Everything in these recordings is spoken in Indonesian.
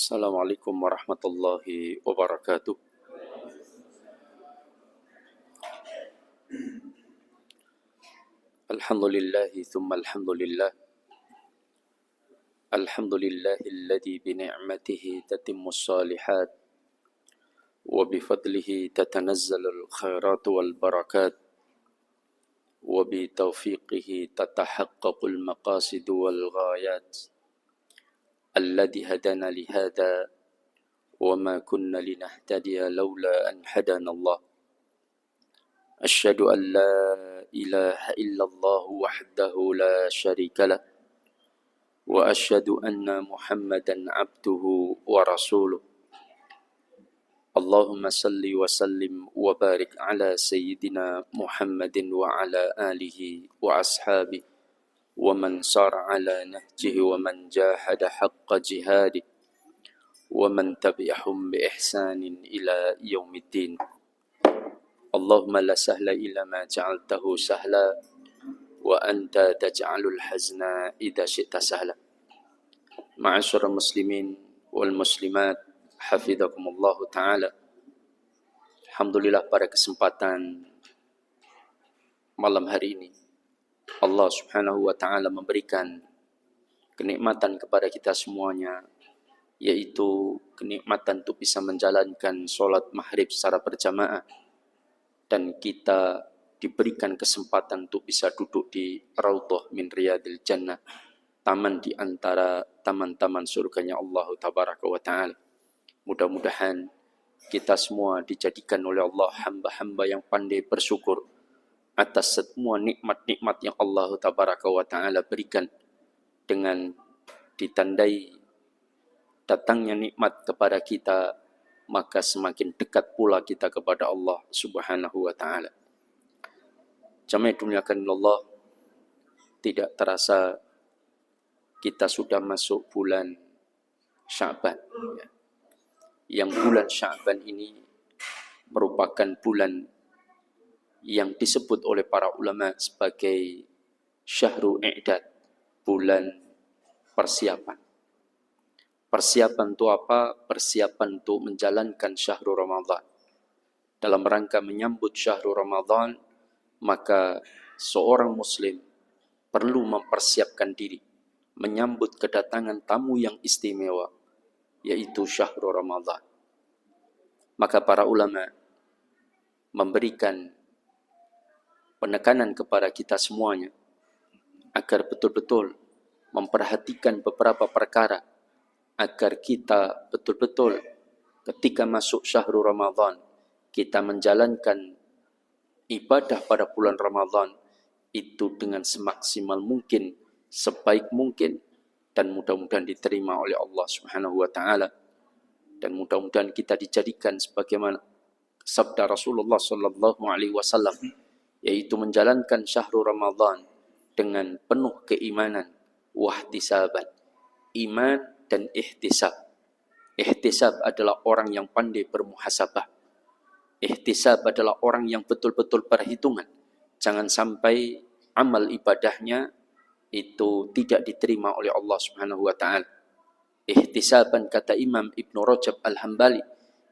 Assalamualaikum warahmatullahi wabarakatuh. Alhamdulillahi thumma alhamdulillah. Alhamdulillahilladzi bini'matihi tatimmus salihat wa bifadlihi tatanazzalul khairat wal barakat wa bitaufiqihi tatahaqqaqul maqasid wal ghayat. Alladzi hadana lihada wa ma kunna linahtadiya laula an hadana Allah. Asyhadu an la ilaha illallah wahdahu la syarika lah wa asyhadu anna Muhammadan abduhu wa rasuluh. Allahumma salli wa sallim wa barik ala sayyidina Muhammadin wa ala alihi wa ashabihi wa man sara ala nahjihi wa man jahada haqqa jihadi wa man tabi'ahum bi ihsanin ila yaumiddin. Allahumma la sahla illa ma ja'altahu sahla wa anta taj'alul hazna idza syi'ta sahla. Ma'asyiral muslimin wal muslimat, hafizakumullah taala. Alhamdulillah, pada kesempatan malam hari ini Allah Subhanahu wa taala memberikan kenikmatan kepada kita semuanya, yaitu kenikmatan untuk bisa menjalankan salat maghrib secara berjamaah, dan kita diberikan kesempatan untuk bisa duduk di Raudhah min Riyadil Jannah, taman di antara taman-taman surganya Allah Tabaraka wa Ta'ala. Mudah-mudahan kita semua dijadikan oleh Allah hamba-hamba yang pandai bersyukur atas semua nikmat-nikmat yang Allah Tabaraka wa Ta'ala berikan, dengan ditandai datangnya nikmat kepada kita, maka semakin dekat pula kita kepada Allah Subhanahu wa Ta'ala. Jamaah dimuliakan Allah, tidak terasa kita sudah masuk bulan Sya'ban. Yang bulan Sya'ban ini merupakan bulan yang disebut oleh para ulama sebagai Syahrul I'dad, bulan persiapan. Persiapan itu apa? Persiapan untuk menjalankan Syahrul Ramadan. Dalam rangka menyambut Syahrul Ramadan, maka seorang muslim perlu mempersiapkan diri menyambut kedatangan tamu yang istimewa, yaitu Syahrul Ramadan. Maka para ulama memberikan penekanan kepada kita semuanya agar betul-betul memperhatikan beberapa perkara, agar kita betul-betul ketika masuk Syahrul Ramadan, kita menjalankan ibadah pada bulan Ramadan itu dengan semaksimal mungkin, sebaik mungkin, dan mudah-mudahan diterima oleh Allah Subhanahu wa Ta'ala. Dan mudah-mudahan kita dijadikan sebagaimana sabda Rasulullah sallallahu alaihi wasallam, yaitu menjalankan Syahrul Ramadan dengan penuh keimanan, wahtisaban, iman dan ihtisab. Ihtisab adalah orang yang pandai bermuhasabah. Ihtisab adalah orang yang betul-betul perhitungan. Jangan sampai amal ibadahnya itu tidak diterima oleh Allah Subhanahu wa Ta'ala. Ihtisaban, kata Imam Ibn Rajab Al-Hambali,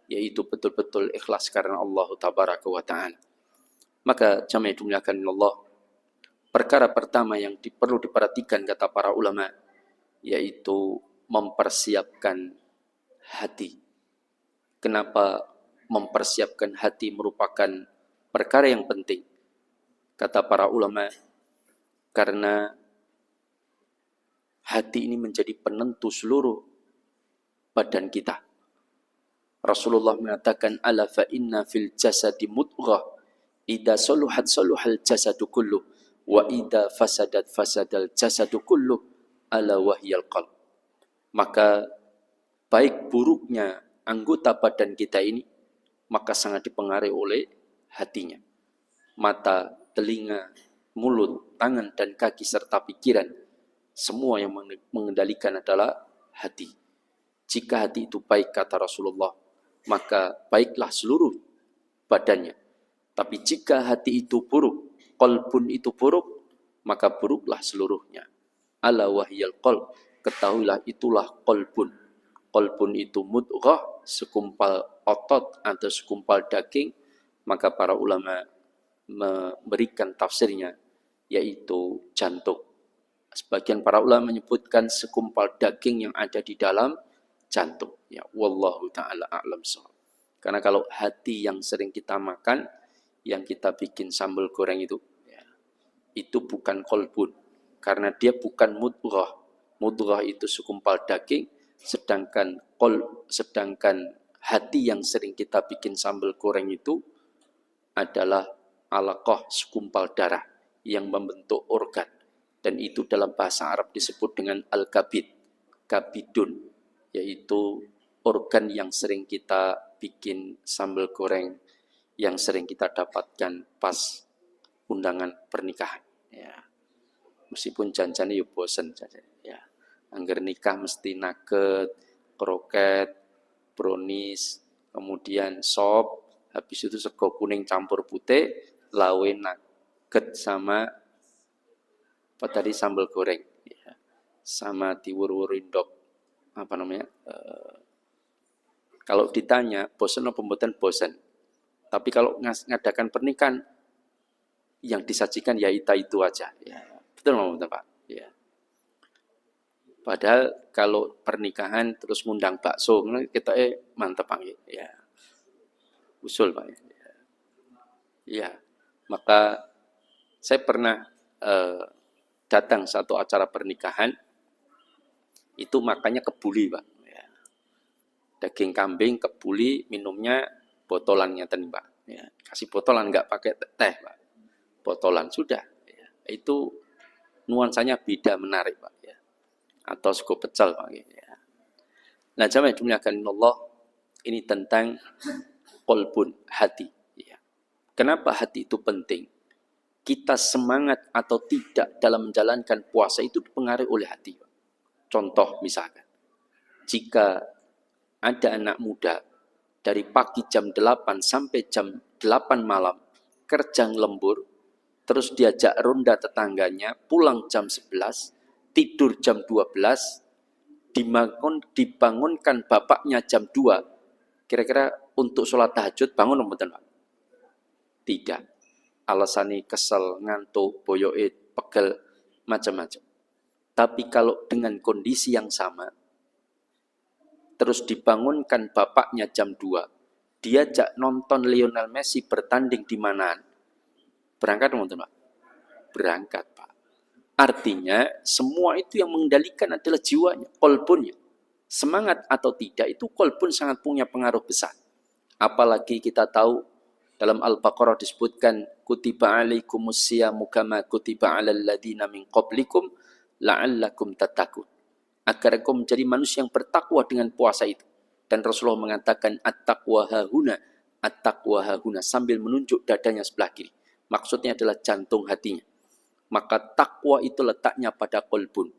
yaitu betul-betul ikhlas karena Allah Tabaraka wa Ta'ala. Maka jamaah dimuliakan Allah, perkara pertama yang perlu diperhatikan kata para ulama, yaitu mempersiapkan hati. Kenapa mempersiapkan hati merupakan perkara yang penting? Kata para ulama, karena hati ini menjadi penentu seluruh badan kita. Rasulullah mengatakan, ala fa inna fil jasadi mudghah, idza saluhat saluhal jasadu kullu, wa idza fasadat fasadal jasadu kullu, ala wahyal qalb. Maka baik buruknya anggota badan kita ini, maka sangat dipengaruhi oleh hatinya. Mata, telinga, mulut, tangan, dan kaki, serta pikiran, semua yang mengendalikan adalah hati. Jika hati itu baik, kata Rasulullah, maka baiklah seluruh badannya. Tapi jika hati itu buruk, qalbun itu buruk, maka buruklah seluruhnya. Ala wahyal qalb, ketahuilah itulah qalbun. qalbun itu mudghah, sekumpal otot atau sekumpal daging, maka para ulama memberikan tafsirnya yaitu jantung. Sebagian para ulama menyebutkan sekumpal daging yang ada di dalam jantung. Ya, wallahu taala a'lam shawab. Karena kalau hati yang sering kita makan, yang kita bikin sambal goreng itu, ya, itu bukan qalbun. Karena dia bukan mudghah. Mudghah itu sekumpal daging, sedangkan hati yang sering kita bikin sambal goreng itu adalah alaqah, sekumpal darah yang membentuk organ. Dan itu dalam bahasa Arab disebut dengan al-kabid, kabidun, yaitu organ yang sering kita bikin sambal goreng, yang sering kita dapatkan pas undangan pernikahan. Ya. Meskipun janjane ya bosen saja. Ya. Angger nikah mesti nugget, kroket, brownies, kemudian sop, habis itu sego kuning campur putih, lawe nugget sama apa tadi sambal goreng, ya. Sama diwur-wurin dok, apa namanya? Kalau ditanya bosan atau pembuatan bosan, tapi kalau ngadakan pernikahan yang disajikan ya itu aja, ya. Betul nggak Pak? Ya. Padahal kalau pernikahan terus ngundang bakso, kita mantep Pak, ya. Usul Pak. Ya. Ya. Maka saya pernah datang satu acara pernikahan, itu makannya kebuli Pak. Ya. Daging kambing kebuli, minumnya botolannya tadi Pak. Ya. Kasih botolan, nggak pakai teh Pak. Botolan sudah. Ya. Itu nuansanya beda, menarik Pak. Ya. Atau sego pecel Pak. Ya. Nah jamaah dimuliakan Allah, ini tentang qalbun, hati. Ya. Kenapa hati itu penting? Kita semangat atau tidak dalam menjalankan puasa itu dipengaruhi oleh hati. Contoh misalkan, jika ada anak muda dari pagi jam 8 sampai jam 8 malam kerja lembur, terus diajak ronda tetangganya, pulang jam 11, tidur jam 12, dibangunkan bapaknya jam 2, kira-kira untuk sholat tahajud bangun betul Pak? Tidak. Alasannya kesel, ngantuk, boyoit, pegel, macam-macam. Tapi kalau dengan kondisi yang sama, terus dibangunkan bapaknya jam 2, diajak nonton Lionel Messi bertanding di mana? Berangkat teman-teman? Berangkat Pak. Artinya semua itu yang mengendalikan adalah jiwanya, qalbunnya. Semangat atau tidak itu qalbun sangat punya pengaruh besar. Apalagi kita tahu dalam Al-Baqarah disebutkan kutiba alaikumus siyamu kama kutiba alal ladina min qablikum la'allakum tattaqun. Agar engkau menjadi manusia yang bertakwa dengan puasa itu. Dan Rasulullah mengatakan at-taqwa hahuna sambil menunjuk dadanya sebelah kiri. Maksudnya adalah jantung hatinya. Maka takwa itu letaknya pada qalbun.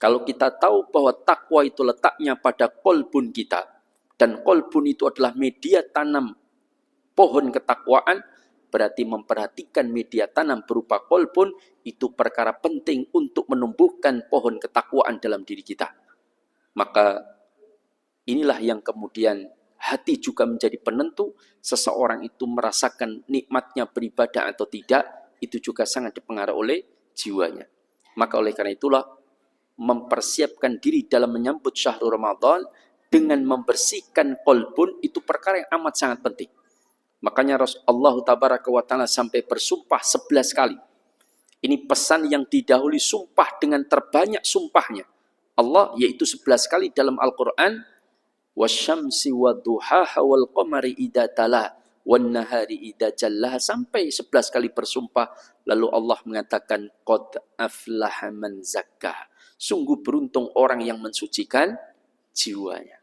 Kalau kita tahu bahwa takwa itu letaknya pada qalbun kita, dan qalbun itu adalah media tanam pohon ketakwaan, berarti memperhatikan media tanam berupa qalbun itu perkara penting untuk menumbuhkan pohon ketakwaan dalam diri kita. Maka inilah yang kemudian hati juga menjadi penentu seseorang itu merasakan nikmatnya beribadah atau tidak, itu juga sangat dipengaruhi oleh jiwanya. Maka oleh karena itulah mempersiapkan diri dalam menyambut syahrul Ramadan dengan membersihkan qalbun itu perkara yang amat sangat penting. Makanya Allah Tabaraka wa Ta'ala sampai bersumpah 11 kali. Ini pesan yang didahului sumpah dengan terbanyak sumpahnya. Allah yaitu 11 kali dalam Al-Quran. Wasyamsi wa duhaha wal qamari idha talaha wan nahari idha jallaha. Sampai 11 kali bersumpah. Lalu Allah mengatakan qad aflaha man zakkaha. Sungguh beruntung orang yang mensucikan jiwanya.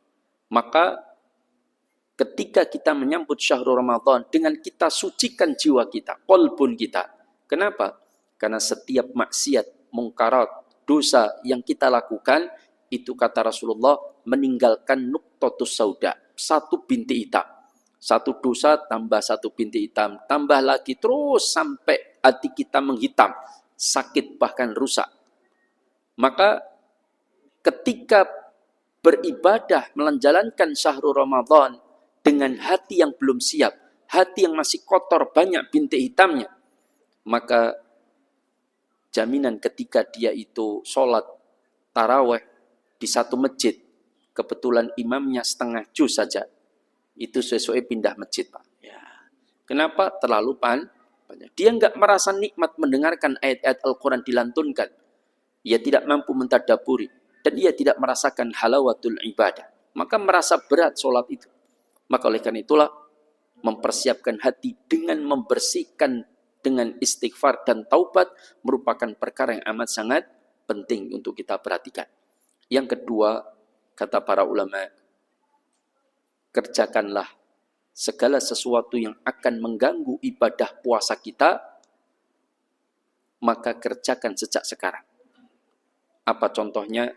Maka ketika kita menyambut syahrul Ramadan dengan kita sucikan jiwa kita, qalbun kita. Kenapa? Karena setiap maksiat, mungkarat, dosa yang kita lakukan, itu kata Rasulullah meninggalkan nuqtatus sauda, satu binti hitam. Satu dosa tambah satu binti hitam, tambah lagi terus sampai hati kita menghitam, sakit bahkan rusak. Maka ketika beribadah, menjalankan syahrul Ramadan dengan hati yang belum siap, hati yang masih kotor, banyak bintik hitamnya, maka jaminan ketika dia itu sholat taraweh di satu masjid, kebetulan imamnya setengah juz saja, itu sesuai pindah masjid, Pak. Ya. Kenapa? Terlalu banyak. Dia nggak merasa nikmat mendengarkan ayat-ayat Al-Quran dilantunkan. Ia tidak mampu mentadaburi. Dan ia tidak merasakan halawatul ibadah. Maka merasa berat sholat itu. Maka oleh karena itulah, mempersiapkan hati dengan membersihkan dengan istighfar dan taubat merupakan perkara yang amat sangat penting untuk kita perhatikan. Yang kedua, kata para ulama, kerjakanlah segala sesuatu yang akan mengganggu ibadah puasa kita, maka kerjakan sejak sekarang. Apa contohnya?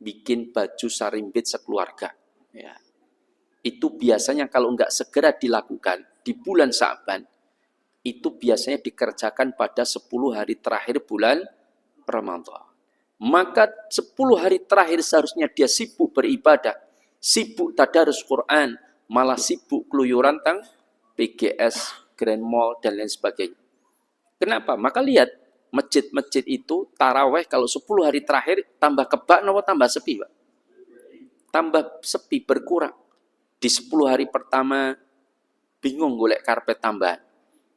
Bikin baju sarimbit sekeluarga. Ya. Itu biasanya kalau enggak segera dilakukan di bulan Sya'ban, itu biasanya dikerjakan pada 10 hari terakhir bulan Ramadan. Maka 10 hari terakhir seharusnya dia sibuk beribadah, sibuk tadarus Quran, malah sibuk keluyuran tang PGS, Grand Mall, dan lain sebagainya. Kenapa? Maka lihat, masjid-masjid itu taraweh kalau 10 hari terakhir tambah kebak, tambah sepi, Pak. Tambah sepi, berkurang. Di 10 hari pertama bingung golek karpet tambahan.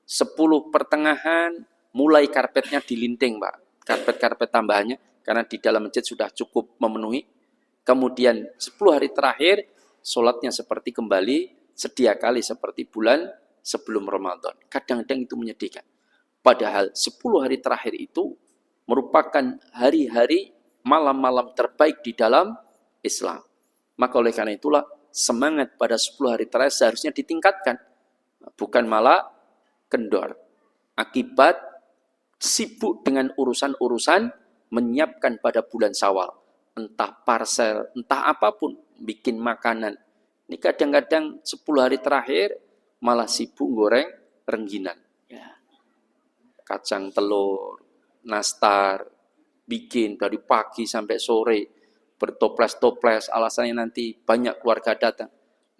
10 pertengahan mulai karpetnya dilinting, Pak. Karpet-karpet tambahannya karena di dalam masjid sudah cukup memenuhi. Kemudian 10 hari terakhir sholatnya seperti kembali sedia kali seperti bulan sebelum Ramadan. Kadang-kadang itu menyedihkan. Padahal 10 hari terakhir itu merupakan hari-hari malam-malam terbaik di dalam Islam. Maka oleh karena itulah semangat pada 10 hari terakhir seharusnya ditingkatkan. Bukan malah kendor. Akibat sibuk dengan urusan-urusan menyiapkan pada bulan Syawal. Entah parcel, entah apapun. Bikin makanan. Ini kadang-kadang 10 hari terakhir malah sibuk goreng rengginan. Ya. Kacang telur, nastar, bikin dari pagi sampai sore. Bertoples-toples, alasannya nanti banyak keluarga datang.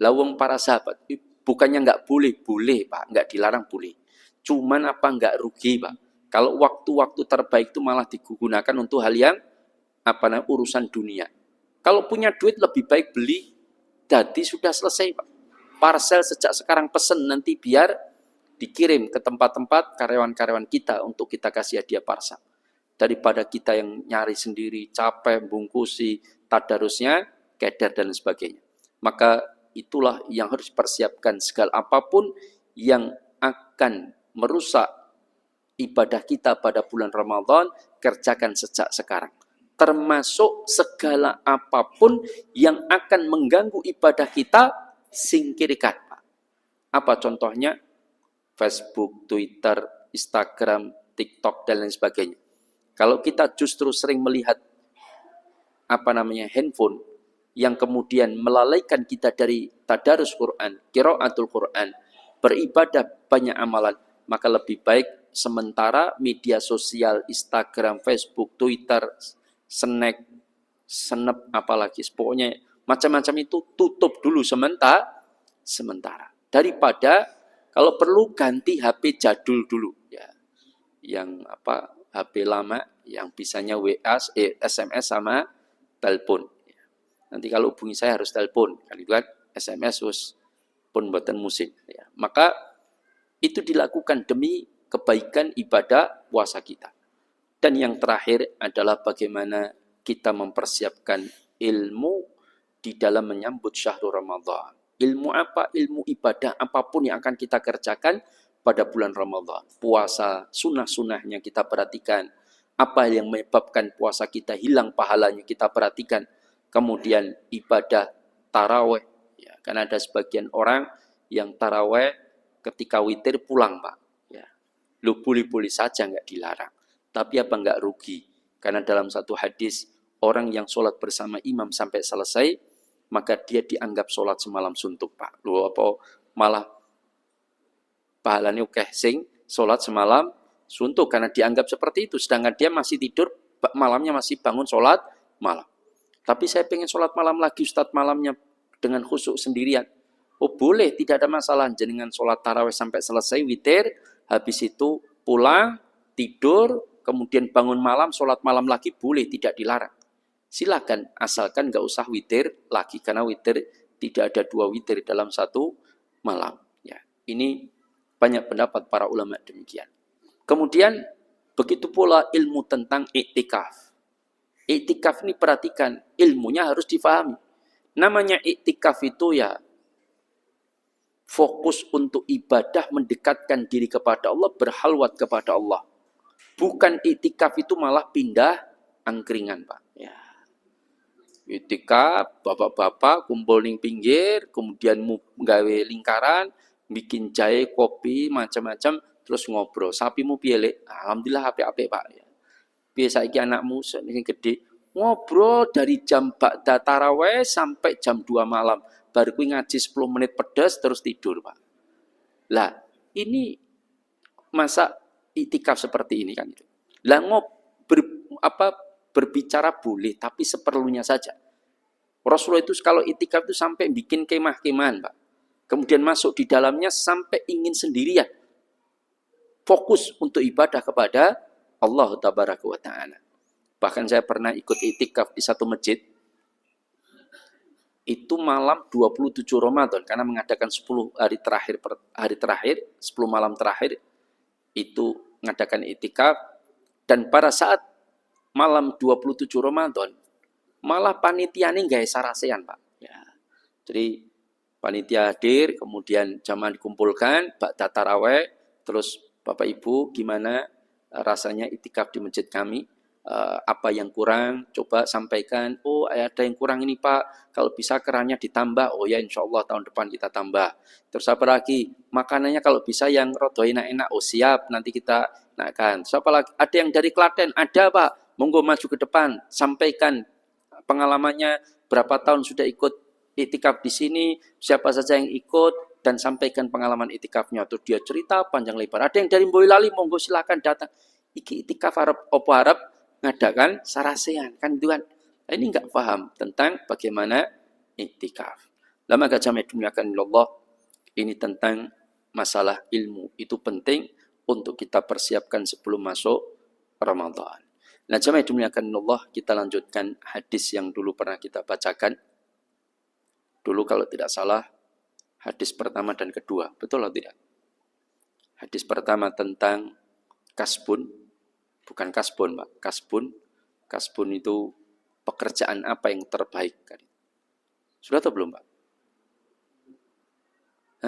Lawang para sahabat, bukannya nggak boleh, boleh Pak, nggak dilarang boleh. Cuman apa nggak rugi Pak? Kalau waktu-waktu terbaik itu malah digunakan untuk hal yang urusan dunia. Kalau punya duit lebih baik beli, jadi sudah selesai Pak. Parcel sejak sekarang pesen nanti biar dikirim ke tempat-tempat karyawan-karyawan kita untuk kita kasih hadiah parcel. Daripada kita yang nyari sendiri, capek, bungkusi, tadarusnya, keder dan sebagainya. Maka itulah yang harus dipersiapkan segala apapun yang akan merusak ibadah kita pada bulan Ramadan, kerjakan sejak sekarang. Termasuk segala apapun yang akan mengganggu ibadah kita, singkirkan. Apa contohnya? Facebook, Twitter, Instagram, TikTok, dan lain sebagainya. Kalau kita justru sering melihat handphone yang kemudian melalaikan kita dari tadarus Quran, qiraatul Quran, beribadah banyak amalan, maka lebih baik sementara media sosial, Instagram, Facebook, Twitter, Snap, apalagi, pokoknya macam-macam itu tutup dulu sementara. Daripada kalau perlu ganti HP jadul dulu, ya, yang HP lama yang bisanya WA, SMS sama telepon. Nanti kalau hubungi saya harus telepon, kali itu kan SMS pun buatan musim. Ya. Maka itu dilakukan demi kebaikan ibadah puasa kita. Dan yang terakhir adalah bagaimana kita mempersiapkan ilmu di dalam menyambut syahrul Ramadan. Ilmu apa? Ilmu ibadah apapun yang akan kita kerjakan pada bulan Ramadan. Puasa, sunnah-sunnahnya kita perhatikan. Apa yang menyebabkan puasa kita hilang pahalanya kita perhatikan. Kemudian ibadah taraweh. Ya, karena ada sebagian orang yang taraweh ketika witir pulang, Pak. Ya. Lu boleh-boleh saja nggak dilarang. Tapi apa nggak rugi? Karena dalam satu hadis, orang yang sholat bersama imam sampai selesai, maka dia dianggap sholat semalam suntuk, Pak. Lu apa malah pahalanya sing sholat semalam suntuk karena dianggap seperti itu, sedangkan dia masih tidur malamnya masih bangun sholat malam. Tapi saya pengen sholat malam lagi, Ustadz, malamnya dengan khusyuk sendirian. Oh boleh, tidak ada masalah. Jenengan sholat tarawih sampai selesai, witir, habis itu pulang, tidur, kemudian bangun malam, sholat malam lagi, boleh, tidak dilarang. Silakan, asalkan nggak usah witir lagi, karena witir tidak ada 2 witir dalam 1 malam. Ya, ini banyak pendapat para ulama demikian. Kemudian begitu pula ilmu tentang iktikaf. Iktikaf ini perhatikan, ilmunya harus difahami. Namanya iktikaf itu ya fokus untuk ibadah, mendekatkan diri kepada Allah, berhalwat kepada Allah. Bukan iktikaf itu malah pindah angkringan, Pak. Ya. Iktikaf, bapak-bapak kumpul ning pinggir, kemudian nggawe lingkaran, bikin jahe, kopi, macam-macam, terus ngobrol. Sapimu piye, alhamdulillah apik-apik, Pak. Ya. Piye saiki anakmu sing gede, ngobrol dari jam ba'da tarawih sampai jam 2 malam. Baru kuwi ngaji 10 menit pedas terus tidur, Pak. Lah, ini masa itikaf seperti ini kan itu. Lah berbicara boleh tapi seperlunya saja. Rasulullah itu kalau itikaf itu sampai bikin kemah-kemahan, Pak. Kemudian masuk di dalamnya sampai ingin sendirian. Fokus untuk ibadah kepada Allah tabaraka wa ta'ala. Bahkan saya pernah ikut itikaf di satu masjid. Itu malam 27 Ramadan. Karena mengadakan 10 hari terakhir, 10 malam terakhir. Itu mengadakan itikaf. Dan pada saat malam 27 Ramadan, malah panitia ini nggak sarasean, Pak. Ya. Jadi panitia hadir, kemudian jamaah dikumpulkan, ba'da tarawih, terus Bapak Ibu gimana rasanya itikaf di masjid kami, apa yang kurang, coba sampaikan. Oh ada yang kurang ini Pak, kalau bisa kerannya ditambah. Oh ya insya Allah tahun depan kita tambah. Terus apa lagi, makanannya kalau bisa yang rodo enak-enak. Oh siap, nanti kita naikkan. Terus apa lagi, ada yang dari Klaten, ada Pak, monggo maju ke depan, sampaikan pengalamannya, berapa tahun sudah ikut itikaf di sini, siapa saja yang ikut, dan sampaikan pengalaman itikafnya. Terus dia cerita panjang lebar. Ada yang dari Boyolali, monggo silakan datang. Iki itikaf Arab, opo Arab ngadakan sarasean, kan itu kan. Ini enggak paham tentang bagaimana itikaf. Lama gak jamaah dimuliakan Allah, ini tentang masalah ilmu. Itu penting untuk kita persiapkan sebelum masuk Ramadan. Nah jamaah dimuliakan Allah, kita lanjutkan hadis yang dulu pernah kita bacakan. Dulu kalau tidak salah, hadis pertama dan kedua, betul atau tidak? Hadis pertama tentang kasbun, bukan kasbun, Pak. Kasbun itu pekerjaan apa yang terbaik? Sudah atau belum, Pak?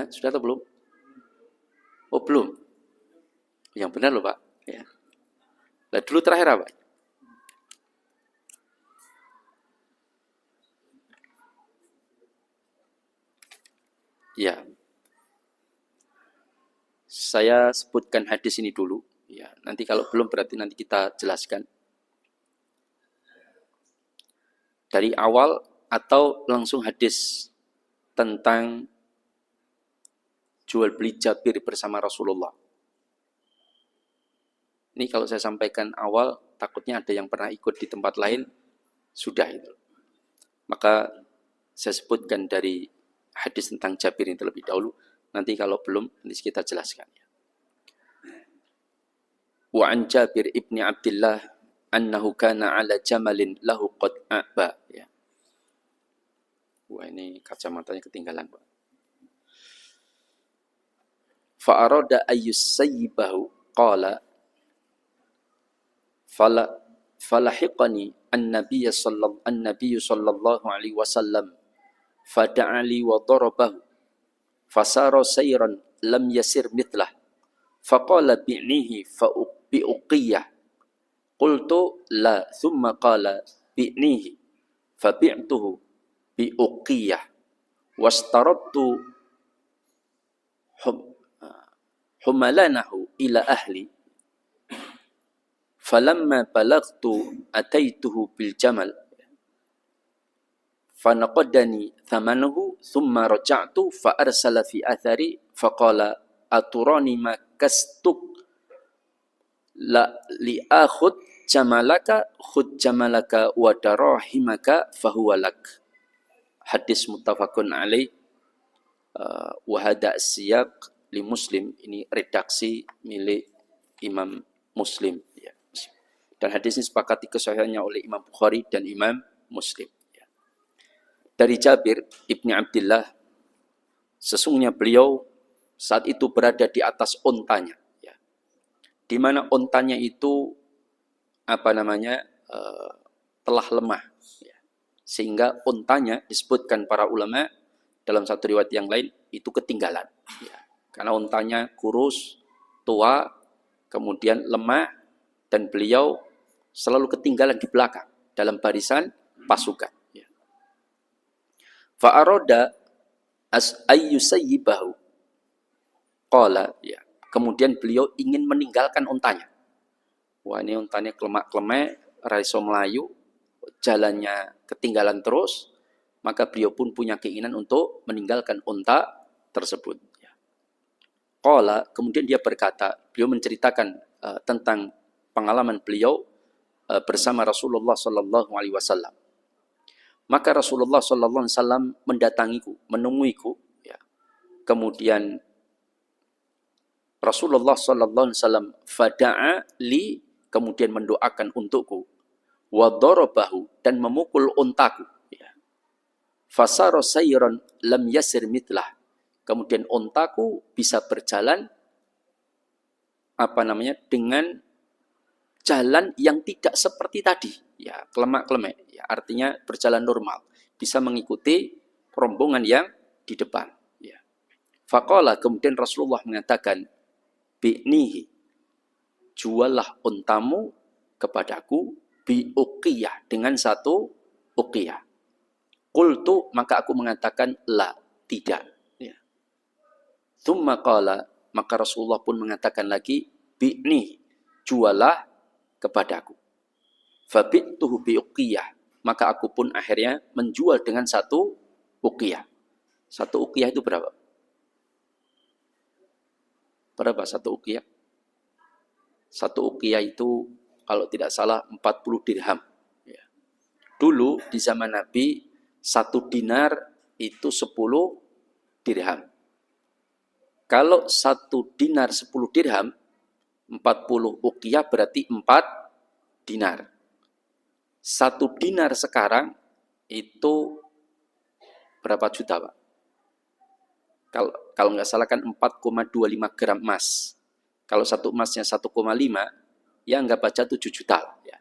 Hah? Sudah atau belum? Oh, belum. Yang benar loh, Pak. Ya. Nah, dulu terakhir apa? Ya. Saya sebutkan hadis ini dulu. Ya, nanti kalau belum berarti nanti kita jelaskan. Dari awal atau langsung hadis tentang jual beli Jabir bersama Rasulullah. Ini kalau saya sampaikan awal, takutnya ada yang pernah ikut di tempat lain, sudah itu. Maka saya sebutkan dari hadis tentang Jabir ini terlebih dahulu. Nanti kalau belum, nanti kita jelaskan. Wa an Jabir ibni Abdullah annahu kana ala jamalin lahu qad a'ba. Ya. Wah ini kacamatanya ketinggalan, Pak. Fa arada ayyus sayyibahu qala falahiqani an-nabiy sallallahu alaihi wasallam fada'ali wa darabahu fasara sayran lam yasir mithlah faqala bi'nihi bi'uqiyah qultu la thumma qala bi'nihi fabi'tuhu bi'uqiyah wastaradtu humalanahu ila ahli falamma balagtu ataituhu bil jamal fanaqadani thamanuhu thumma raja'tu fa arsala fi athari faqala aturani ma kastuk la li akhud khud jamalaka wa darahimaka fahuwa lak. Hadis muttafaqun alaih wa hada siyaq li Muslim. Ini redaksi milik Imam Muslim ya. Dan hadis ini sepakati kesahihannya oleh Imam Bukhari dan Imam Muslim ya. Dari Jabir Ibni Abdillah, sesungguhnya beliau saat itu berada di atas ontanya ya. Di mana ontanya itu telah lemah ya. Sehingga ontanya disebutkan para ulama dalam satu riwayat yang lain itu ketinggalan ya. Karena ontanya kurus, tua, kemudian lemah, dan beliau selalu ketinggalan di belakang dalam barisan pasukan ya. Fa'aroda ayyusayyibahu qala ya. Kemudian beliau ingin meninggalkan ontanya. Wah, ini ontanya kelemak-kelemek, raiso melayu, jalannya ketinggalan terus, maka beliau pun punya keinginan untuk meninggalkan onta tersebut. Qala, kemudian dia berkata, beliau menceritakan tentang pengalaman beliau bersama Rasulullah sallallahu alaihi wasallam. Maka Rasulullah sallallahu alaihi wasallam mendatangiku, menemuiku ya. Kemudian Rasulullah sallallahu alaihi wasallam fada'a li, kemudian mendoakan untukku, wa darabahu, dan memukul untaku ya. Fasara sayran lam yasir mitlah, kemudian untaku bisa berjalan dengan jalan yang tidak seperti tadi ya, kelemak-kelemek ya, artinya berjalan normal, bisa mengikuti rombongan yang di depan ya. Faqala, kemudian Rasulullah mengatakan, bi'nihi, jualah untamu kepadaku, bi'uqiyah, dengan satu uqiyah. Qultu, maka aku mengatakan, la, tidak ya. Thumma qala, maka Rasulullah pun mengatakan lagi, bi'nihi, jualah kepadaku. Fabi'tuhu bi'uqiyah, maka aku pun akhirnya menjual dengan satu uqiyah. Satu uqiyah itu berapa? Berapa satu uqiyah? Satu uqiyah itu kalau tidak salah 40 dirham ya. Dulu di zaman Nabi satu dinar itu 10 dirham. Kalau satu dinar 10 dirham, 40 uqiyah berarti 4 dinar. Satu dinar sekarang itu berapa juta, Pak? Kalau nggak salah kan 4,25 gram emas. Kalau satu emasnya 1,5, ya anggap aja 7 juta. Ya.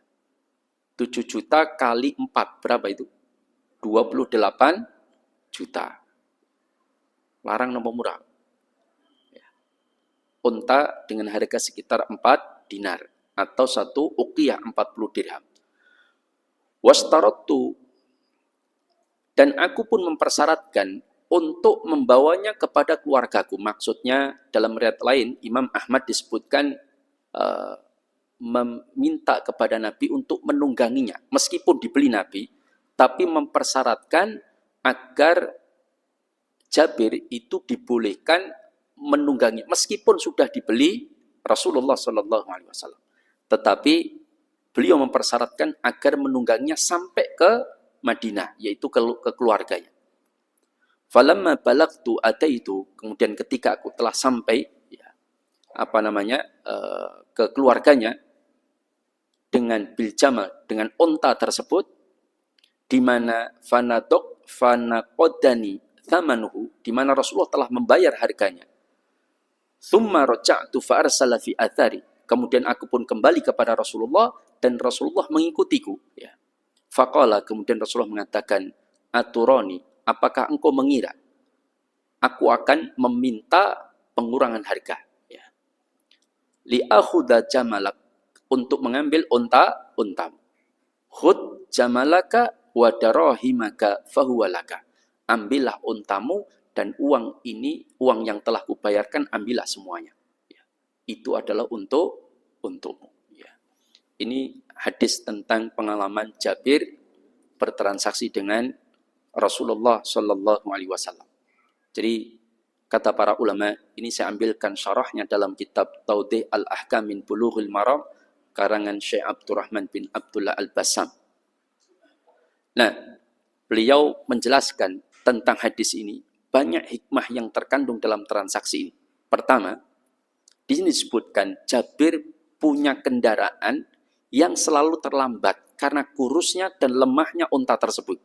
7 juta kali 4, berapa itu? 28 juta. Larang nomor murah. Unta dengan harga sekitar 4 dinar atau satu uqiyah 40 dirham. Wastaratu, dan aku pun mempersyaratkan untuk membawanya kepada keluargaku. Maksudnya dalam riwayat lain Imam Ahmad disebutkan meminta kepada Nabi untuk menungganginya. Meskipun dibeli Nabi, tapi mempersyaratkan agar Jabir itu dibolehkan menunggangi, meskipun sudah dibeli Rasulullah Shallallahu Alaihi Wasallam, tetapi beliau mempersyaratkan agar menungganginya sampai ke Madinah, yaitu ke keluarganya. Falamma balagtu ataitu, kemudian ketika aku telah sampai ya, ke keluarganya dengan biljamal, dengan onta tersebut, di mana fanaqodani thamanuhu, di mana Rasulullah telah membayar harganya. Thumma raja'tu fa'arsala fi athari, kemudian aku pun kembali kepada Rasulullah dan Rasulullah mengikutiku ya. Faqala, kemudian Rasulullah mengatakan, aturoni, apakah engkau mengira aku akan meminta pengurangan harga ya. Li akhudha jamalak, untuk mengambil untamu. Khud jamalaka wa darahimaka fahuwa laka, ambillah untamu dan uang ini, uang yang telah kubayarkan, ambillah semuanya. Ya. Itu adalah untukmu. Ya. Ini hadis tentang pengalaman Jabir bertransaksi dengan Rasulullah Shallallahu Alaihi Wasallam. Jadi kata para ulama, ini saya ambilkan syarahnya dalam kitab Tawdih al-Ahkam min Bulughil Maram karangan Syekh Abdurrahman bin Abdullah Al-Bassam. Nah, beliau menjelaskan tentang hadis ini, banyak hikmah yang terkandung dalam transaksi ini. Pertama, di sini disebutkan Jabir punya kendaraan yang selalu terlambat karena kurusnya dan lemahnya unta tersebut.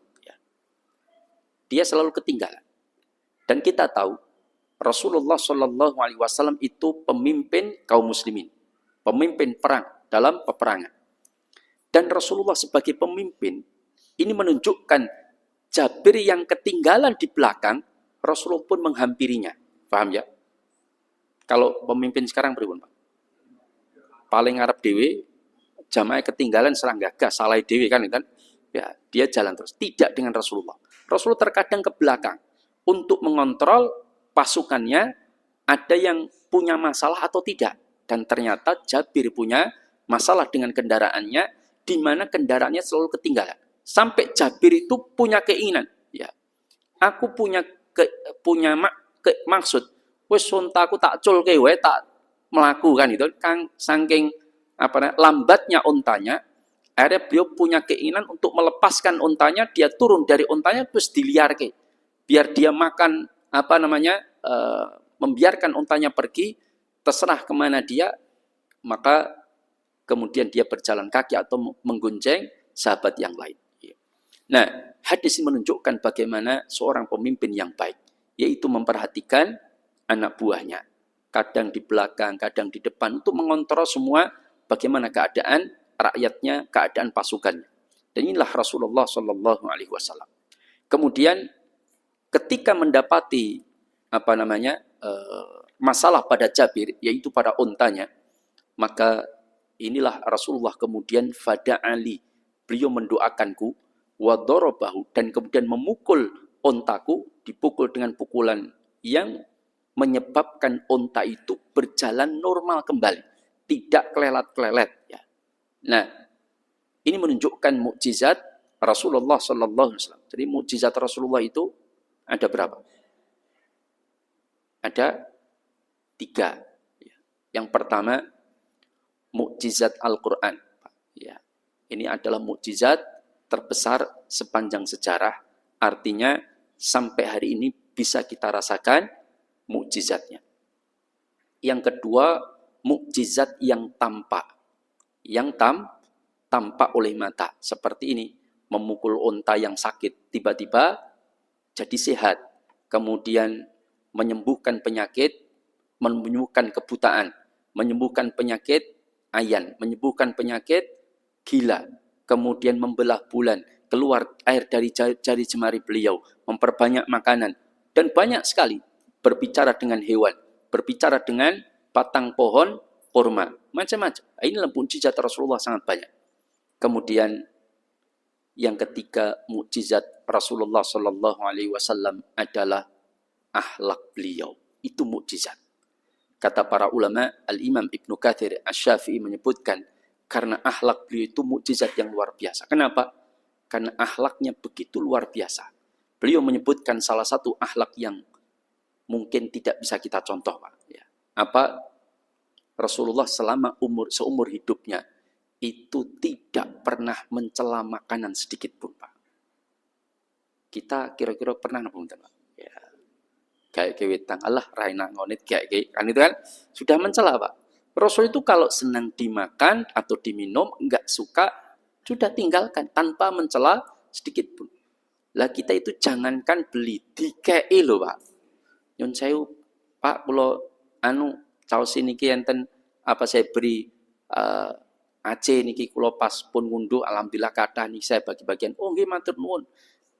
Dia selalu ketinggalan. Dan kita tahu Rasulullah Shallallahu Alaihi Wasallam itu pemimpin kaum muslimin, pemimpin perang dalam peperangan. Dan Rasulullah sebagai pemimpin ini menunjukkan Jabir yang ketinggalan di belakang, Rasulullah pun menghampirinya. Paham ya? Kalau pemimpin sekarang beribun, Pak? Paling ngarep dewe, jamaah ketinggalan serang gagah, salah dewe kan? Ya, dia jalan terus. Tidak dengan Rasulullah. Rasulullah terkadang ke belakang untuk mengontrol pasukannya, ada yang punya masalah atau tidak. Dan ternyata Jabir punya masalah dengan kendaraannya, di mana kendaraannya selalu ketinggalan. Sampai Jabir itu punya keinginan. Ya, aku punya maksud. Wes untaku tak culke wae, tak melakukan itu. Kang saking lambatnya untanya, akhirnya beliau punya keinginan untuk melepaskan untanya, dia turun dari untanya terus diliarke. Biar dia makan membiarkan untanya pergi, terserah kemana dia, maka kemudian dia berjalan kaki atau menggonceng sahabat yang lain. Nah, hadis ini menunjukkan bagaimana seorang pemimpin yang baik, yaitu memperhatikan anak buahnya, kadang di belakang, kadang di depan, untuk mengontrol semua bagaimana keadaan rakyatnya, keadaan pasukannya. Dan inilah Rasulullah Shallallahu Alaihi Wasallam. Kemudian ketika mendapati masalah pada Jabir, yaitu pada untanya, maka inilah Rasulullah kemudian fada'ali, beliau mendoakanku, wadorobahu, dan kemudian memukul untaku, dipukul dengan pukulan yang menyebabkan unta itu berjalan normal kembali, tidak kelelat-kelelet. Ya. Nah, ini menunjukkan mukjizat Rasulullah Sallallahu Alaihi Wasallam. Jadi mukjizat Rasulullah itu ada berapa? Ada 3. Yang pertama, mukjizat Al-Quran. Ya. Ini adalah mukjizat terbesar sepanjang sejarah. Artinya sampai hari ini bisa kita rasakan mukjizatnya. Yang kedua, mukjizat yang tampak. Yang tampak oleh mata. Seperti ini, memukul unta yang sakit, tiba-tiba jadi sehat. Kemudian menyembuhkan penyakit, menyembuhkan kebutaan, menyembuhkan penyakit ayan, menyembuhkan penyakit gila. Kemudian membelah bulan, keluar air dari jari jemari beliau, memperbanyak makanan, dan banyak sekali berbicara dengan hewan, berbicara dengan batang pohon kurma, macam-macam. Inilah mukjizat Rasulullah sangat banyak. Kemudian yang ketiga, mukjizat Rasulullah Shallallahu Alaihi Wasallam adalah akhlak beliau. Itu mukjizat. Kata para ulama, Al-Imam Ibnu Katsir Asy-Syafi'i menyebutkan, karena akhlak beliau itu mukjizat yang luar biasa. Kenapa? Karena akhlaknya begitu luar biasa. Beliau menyebutkan salah satu akhlak yang mungkin tidak bisa kita contoh, Pak. Ya. Apa? Rasulullah selama seumur hidupnya itu tidak pernah mencela makanan sedikit pun, Pak. Kita kira-kira pernah napa, Pak? Ya. Kayak kewetang Allah raina ngonit kayak kan itu kan sudah mencela, Pak. Rasul itu kalau senang dimakan atau diminum, enggak suka, sudah tinggalkan tanpa mencela sedikit pun. Lah kita itu jangankan beli, dikei lho, Pak. Nyun sewu, Pak, kula caos niki enten saya beri Aceh niki kula pas pun ngunduh, alhamdulillah kathah niki saya bagi-bagian. Oh nggih matur nuwun.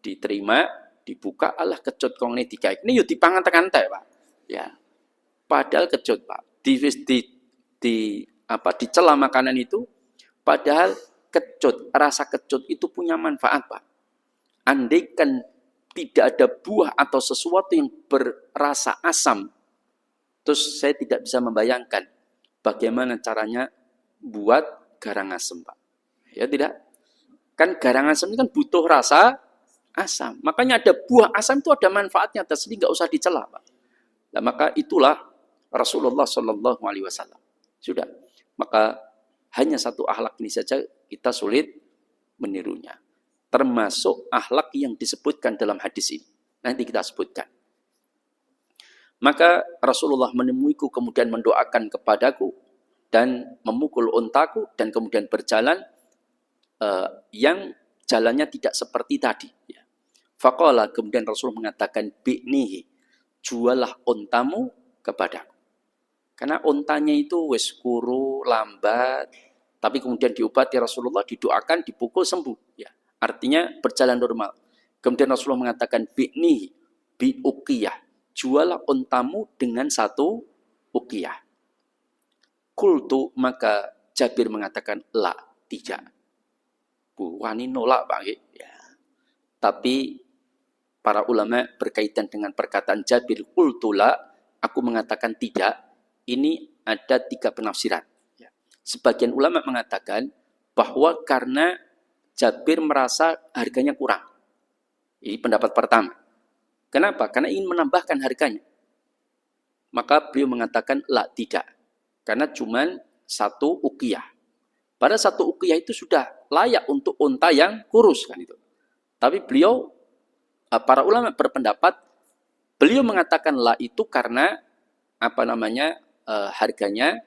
Diterima, dibuka, Allah kecut kongne dikei. Ini yo dipangan tekan teh, Pak. Ya. Padahal kecut, Pak. Dicela makanan itu, padahal rasa kecut itu punya manfaat, Pak. Andaikan tidak ada buah atau sesuatu yang berasa asam, terus saya tidak bisa membayangkan bagaimana caranya buat garang asam, Pak. Ya tidak? Kan garang asam ini kan butuh rasa asam. Makanya ada buah asam itu ada manfaatnya, jadi nggak usah dicela, Pak. Nah, maka itulah Rasulullah Shallallahu Alaihi Wasallam. Sudah. Maka Hanya satu akhlak ini saja kita sulit menirunya. Termasuk akhlak yang disebutkan dalam hadis ini. Nanti kita sebutkan. Maka Rasulullah menemuiku kemudian mendoakan kepadaku dan memukul untaku dan kemudian berjalan yang jalannya tidak seperti tadi. Faqala, kemudian Rasul mengatakan, bi'nihi, jualah untamu kepadaku. Karena untanya itu wis kuru, lambat, tapi kemudian diobati Rasulullah, didoakan, dipukul, sembuh. Ya. Artinya berjalan normal. Kemudian Rasulullah mengatakan, bi'nihi, bi'uqiyah, jualah untamu dengan satu uqiyah. Kultu, maka Jabir mengatakan, la, tidak. Wani nolak Pak. Ya. Tapi para ulama berkaitan dengan perkataan Jabir, kultu la, aku mengatakan tidak. Ini ada 3 penafsiran. Sebagian ulama mengatakan bahwa karena Jabir merasa harganya kurang. Ini pendapat pertama. Kenapa? Karena ingin menambahkan harganya. Maka beliau mengatakan la, tidak. Karena cuma 1 uqiyah. Pada 1 uqiyah itu sudah layak untuk unta yang kurus kan itu. Tapi beliau, para ulama berpendapat, beliau mengatakan la itu karena harganya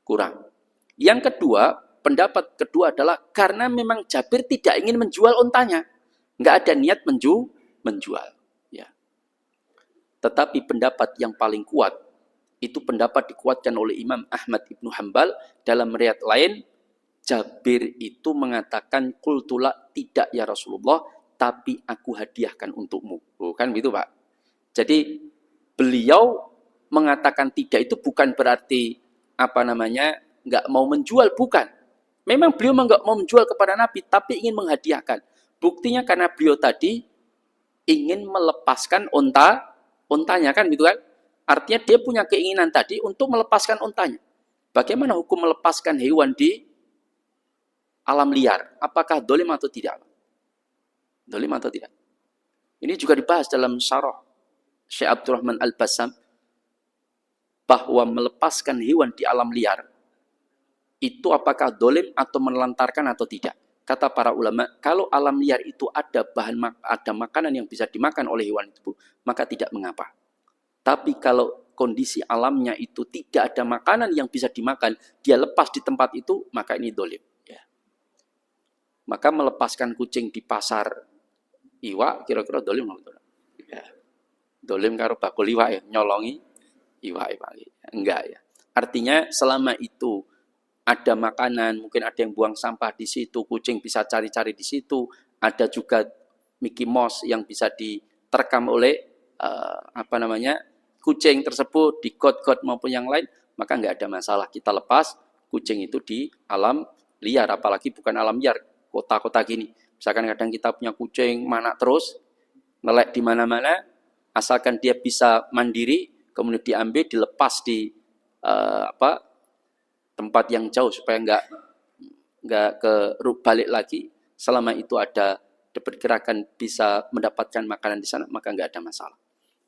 kurang. Yang kedua, pendapat kedua adalah karena memang Jabir tidak ingin menjual untanya. Nggak ada niat menjual. Ya. Tetapi pendapat yang paling kuat, itu pendapat dikuatkan oleh Imam Ahmad Ibnu Hanbal dalam riwayat lain, Jabir itu mengatakan, kultula, tidak ya Rasulullah, tapi aku hadiahkan untukmu. Kan begitu Pak. Jadi beliau mengatakan tidak itu bukan berarti nggak mau menjual, bukan. Memang beliau nggak mau menjual kepada Nabi, tapi ingin menghadiahkan. Buktinya karena beliau tadi ingin melepaskan untanya kan gitu kan. Artinya dia punya keinginan tadi untuk melepaskan untanya. Bagaimana hukum melepaskan hewan di alam liar? Apakah dolim atau tidak? Dolim atau tidak? Ini juga dibahas dalam syarah Syekh Abdurrahman Al-Bassam, bahwa melepaskan hewan di alam liar itu apakah dolim atau menelantarkan atau tidak. Kata para ulama, kalau alam liar itu ada makanan yang bisa dimakan oleh hewan itu, maka tidak mengapa. Tapi kalau kondisi alamnya itu tidak ada makanan yang bisa dimakan, dia lepas di tempat itu, maka ini dolim. Ya. Maka melepaskan kucing di pasar iwak, kira-kira dolim atau tidak? Ya. Dolim karo bakul iwak ya, nyolongi iwak. Enggak ya. Artinya selama itu ada makanan, mungkin ada yang buang sampah di situ, kucing bisa cari-cari di situ, ada juga Mickey Mouse yang bisa diterkam oleh kucing tersebut di got-got maupun yang lain, maka enggak ada masalah kita lepas kucing itu di alam liar, apalagi bukan alam liar, kota-kota gini. Misalkan kadang kita punya kucing mana terus melek di mana-mana, asalkan dia bisa mandiri, kemudian diambil, dilepas di tempat yang jauh supaya enggak balik lagi. Selama itu ada diperkirakan bisa mendapatkan makanan di sana, maka enggak ada masalah.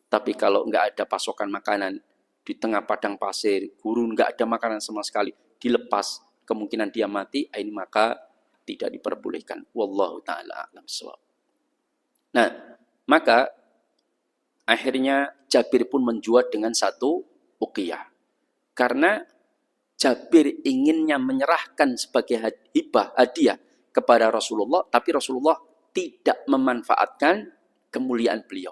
Tapi kalau enggak ada pasokan makanan di tengah padang pasir, gurun, enggak ada makanan sama sekali, dilepas, kemungkinan dia mati, ini maka tidak diperbolehkan. Wallahu ta'ala a'lam bishawab. Nah, maka akhirnya Jabir pun menjual dengan 1 uqiyah. Karena Jabir inginnya menyerahkan sebagai hibah, hadiah kepada Rasulullah, tapi Rasulullah tidak memanfaatkan kemuliaan beliau.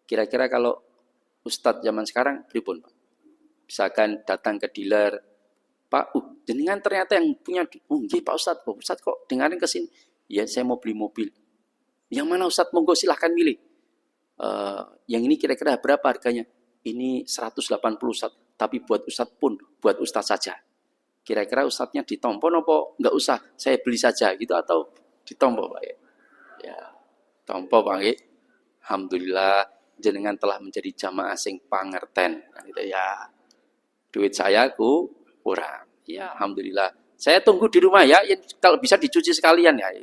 Kira-kira kalau Ustadz zaman sekarang, pripun Pak? Misalkan datang ke dealer, Pak, jenengan ternyata yang punya, nggih Pak Ustadz, Ustadz kok dengarin ke sini? Ya, saya mau beli mobil. Yang mana Ustadz? Monggo silahkan milih. Yang ini kira-kira berapa harganya? Ini 180 Ustadz, tapi buat Ustadz pun, buat Ustadz saja. Kira-kira Ustadznya ditompo nopo? Enggak usah, saya beli saja gitu, atau ditompo Pak ya? Ya, tompo Pak ya. Alhamdulillah jenengan telah menjadi jamaah sing pangerten gitu ya. Duit saya kurang. Ya, alhamdulillah. Saya tunggu di rumah ya, kalau bisa dicuci sekalian ya.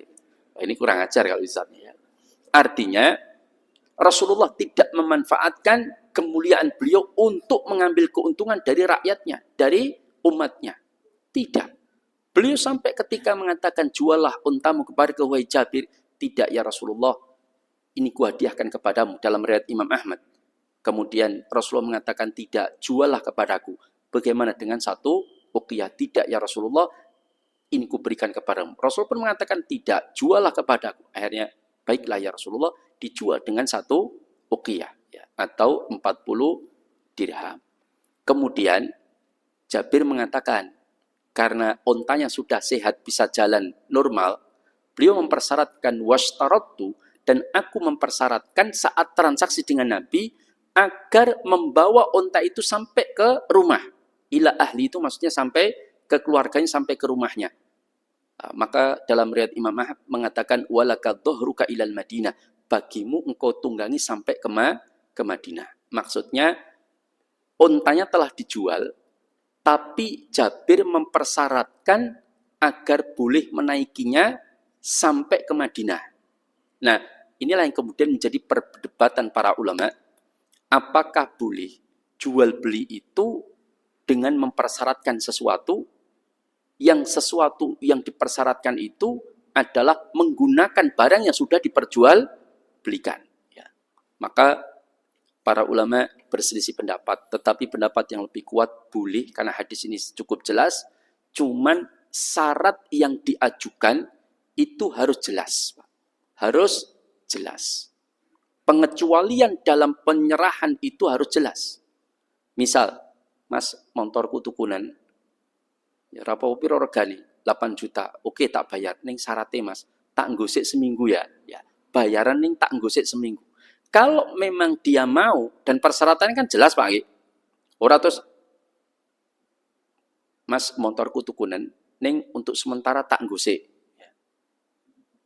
Ini kurang ajar kalau Ustadznya ya. Artinya Rasulullah tidak memanfaatkan kemuliaan beliau untuk mengambil keuntungan dari rakyatnya, dari umatnya. Tidak. Beliau sampai ketika mengatakan, jualah untamu kepada wahai Jabir. Tidak ya Rasulullah, ini kuhadiahkan kepadamu, dalam riwayat Imam Ahmad. Kemudian Rasulullah mengatakan, tidak, jualah kepadaku. Bagaimana dengan satu uqiyah? Tidak ya Rasulullah, ini kuberikan kepadamu. Rasul pun mengatakan, tidak, jualah kepadaku. Akhirnya, baiklah ya Rasulullah, dijual dengan satu uqiyah, ya, atau 40 dirham. Kemudian Jabir mengatakan, karena ontanya sudah sehat, bisa jalan normal, beliau mempersyaratkan washtaratu, dan aku mempersyaratkan saat transaksi dengan Nabi agar membawa onta itu sampai ke rumah. Ila ahli itu maksudnya sampai ke keluarganya, sampai ke rumahnya. Maka dalam riwayat Imam Ahmad mengatakan walaka dhuhruka ilal Madinah, bagimu engkau tunggangi sampai ke Madinah. Maksudnya ontanya telah dijual, tapi Jabir mempersyaratkan agar boleh menaikinya sampai ke Madinah. Nah, inilah yang kemudian menjadi perdebatan para ulama. Apakah boleh jual beli itu dengan mempersyaratkan sesuatu yang dipersyaratkan itu adalah menggunakan barang yang sudah diperjualbelikan. Ya. Maka para ulama berselisih pendapat, tetapi pendapat yang lebih kuat boleh karena hadis ini cukup jelas. Cuman syarat yang diajukan itu harus jelas, harus jelas. Pengecualian dalam penyerahan itu harus jelas. Misal, Mas, motorku tukunan, ya rapopo piro regane 8 juta. Oke, tak bayar. Ning syaratnya Mas, tak nggosik seminggu ya. Ya, bayaran ning tak nggosik seminggu. Kalau memang dia mau, dan persyaratannya kan jelas Pak. Ora terus, Mas, motorku tukunan, ning untuk sementara tak nggosik.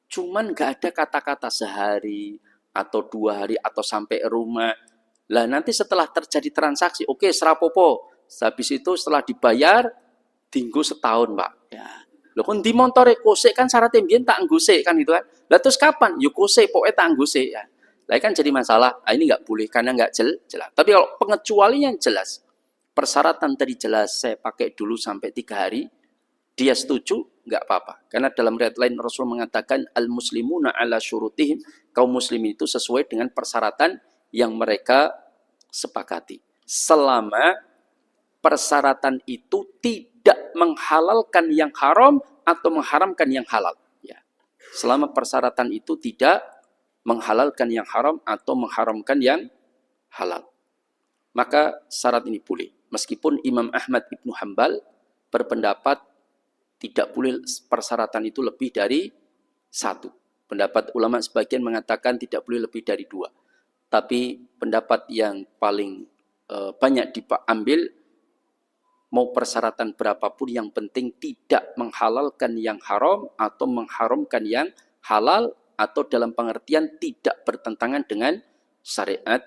Cuman gak ada kata-kata sehari, atau 2 hari, atau sampai rumah. Lah nanti setelah terjadi transaksi, oke, serapopo. Habis itu setelah dibayar, tinggu setahun Pak. Ya. Loh kan di montore kosek kan syaratnya mbiyen tak nggosik kan gitu kan. Lah terus kapan? Yo kosek pokoknya tak nggosik ya. Lah kan jadi masalah. Ini nggak boleh karena nggak jelas. Tapi kalau pengecualian jelas, persyaratan tadi jelas, saya pakai dulu sampai 3 hari, dia setuju, nggak apa-apa. Karena dalam riwayat lain Rasul mengatakan al-muslimuna ala syurutihim, kaum muslimin itu sesuai dengan persyaratan yang mereka sepakati. Selama persyaratan itu tidak menghalalkan yang haram atau mengharamkan yang halal. Ya. Selama persyaratan itu tidak menghalalkan yang haram atau mengharamkan yang halal, maka syarat ini boleh. Meskipun Imam Ahmad Ibnu Hanbal berpendapat tidak boleh persyaratan itu lebih dari 1. Pendapat ulama sebagian mengatakan tidak boleh lebih dari 2. Tapi pendapat yang paling banyak diambil, mau persyaratan berapapun yang penting tidak menghalalkan yang haram atau mengharamkan yang halal, atau dalam pengertian tidak bertentangan dengan syariat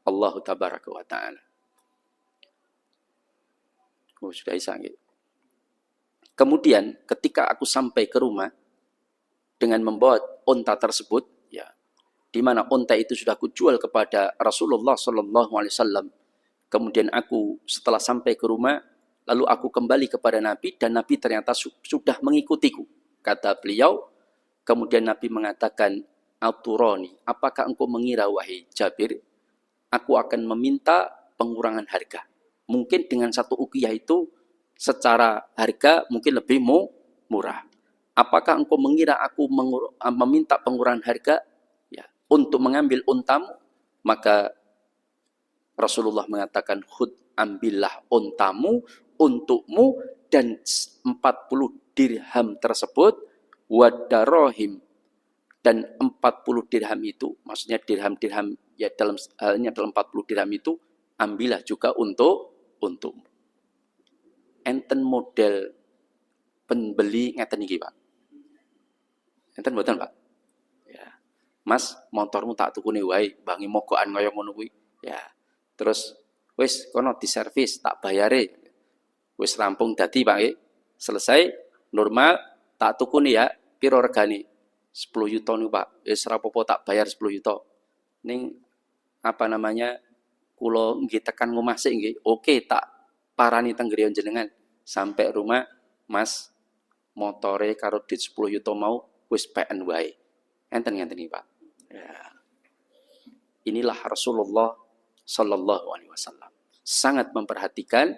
Allah Tabaraka wa Ta'ala. Oh, sudah isang. Kemudian ketika aku sampai ke rumah dengan membawa unta tersebut, ya, di mana unta itu sudah aku jual kepada Rasulullah Sallallahu Alaihi Wasallam. Kemudian aku setelah sampai ke rumah, lalu aku kembali kepada Nabi, dan Nabi ternyata sudah mengikutiku. Kata beliau, kemudian Nabi mengatakan, Aturoni, apakah engkau mengira wahai Jabir, aku akan meminta pengurangan harga. Mungkin dengan 1 uqiyah itu secara harga mungkin lebih murah. Apakah engkau mengira aku meminta pengurangan harga, ya, untuk mengambil untamu? Maka Rasulullah mengatakan, Hud, ambillah untamu untukmu, dan 40 dirham tersebut wadarohim, dan 40 dirham itu, maksudnya dirham-dirham, ya dalam halnya dalam 40 dirham itu, ambillah juga untukmu. Enten model pembeli ngeten iki, Pak. Enten mboten, Pak? Ya. Mas, motormu tak tukune wae, bangi mogokan kaya ngono kuwi. Ya. Terus wis kono diservis, tak bayare. Wis rampung dadi, Pak. Selesai, normal, tak tukune ya, piro regane? 10 juta nih Pak. Wis rapopo tak bayar 10 juta. Ning apa namanya? Kula nggih tekan ngomah sik nggih. Oke, tak parani teng griya jenengan. Sampai rumah, Mas, motore karo dit 10 yuta mau wis PN wae. Enten iki, Pak. Ya. Inilah Rasulullah sallallahu alaihi wasallam. Sangat memperhatikan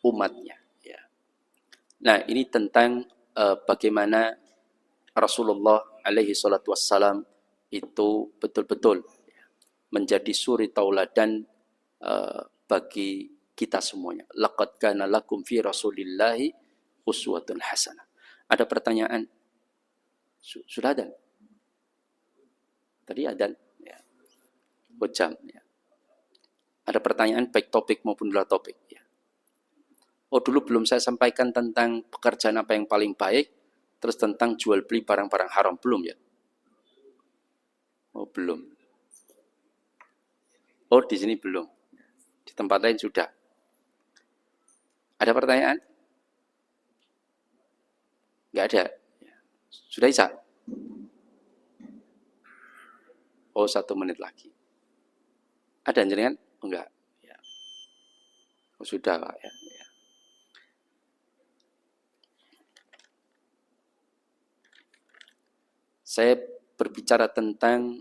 umatnya, ya. Nah, ini tentang bagaimana Rasulullah alaihi salatu wassalam itu betul-betul menjadi suri tauladan bagi kita semuanya. Laqad kana lakum fi Rasulillahi uswatun hasanah. Ada pertanyaan? Sudah ada? Tadi ada ya. Jam ya. Ada pertanyaan baik topik maupun luar topik ya. Oh, dulu belum saya sampaikan tentang pekerjaan apa yang paling baik, terus tentang jual beli barang-barang haram belum ya? Oh, belum. Oh, di sini belum. Di tempat lain sudah. Ada pertanyaan? Enggak ada. Sudah Isa? Oh, 1 menit lagi. Ada jenengan? Oh, enggak. Ya. Oh, sudah Pak ya. Saya berbicara tentang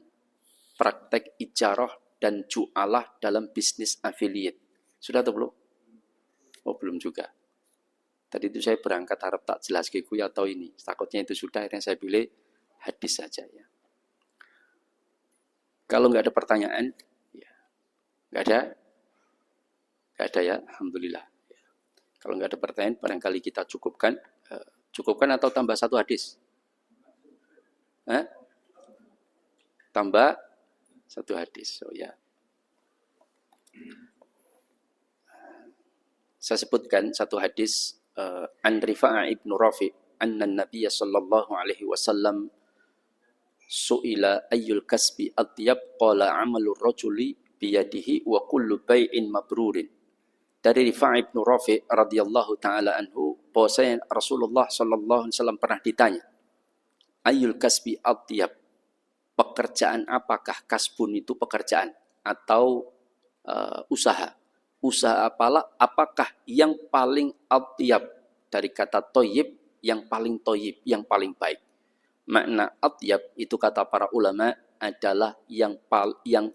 praktek ijarah dan ju'alah dalam bisnis affiliate. Sudah atau belum? Oh, belum juga. Tadi itu saya berangkat harap tak jelas ke kuya atau ini. Takutnya itu sudah, akhirnya saya pilih hadis saja ya. Kalau nggak ada pertanyaan, ya. Nggak ada? Nggak ada ya, Alhamdulillah. Ya. Kalau nggak ada pertanyaan, barangkali kita cukupkan. Cukupkan atau tambah 1 hadis? Tambah 1 hadis. Oh ya. Saya sebutkan 1 hadis an Rifa'ah ibn Rafi' anna Nabiy sallallahu alaihi wasallam su'ila ayyul kasbi atyab qala 'amalur rajuli biyadihi wa kullu bai'in mabrurin. Dari Rifa'ah ibn Rafi' radhiyallahu taala anhu, bahwasanya Rasulullah sallallahu alaihi wasallam pernah ditanya, ayyul kasbi atyab, pekerjaan apakah? Kasbun itu pekerjaan atau usaha. Usaha apakah yang paling atyab, dari kata toyib, yang paling toyib, yang paling baik. Makna atyab itu kata para ulama adalah yang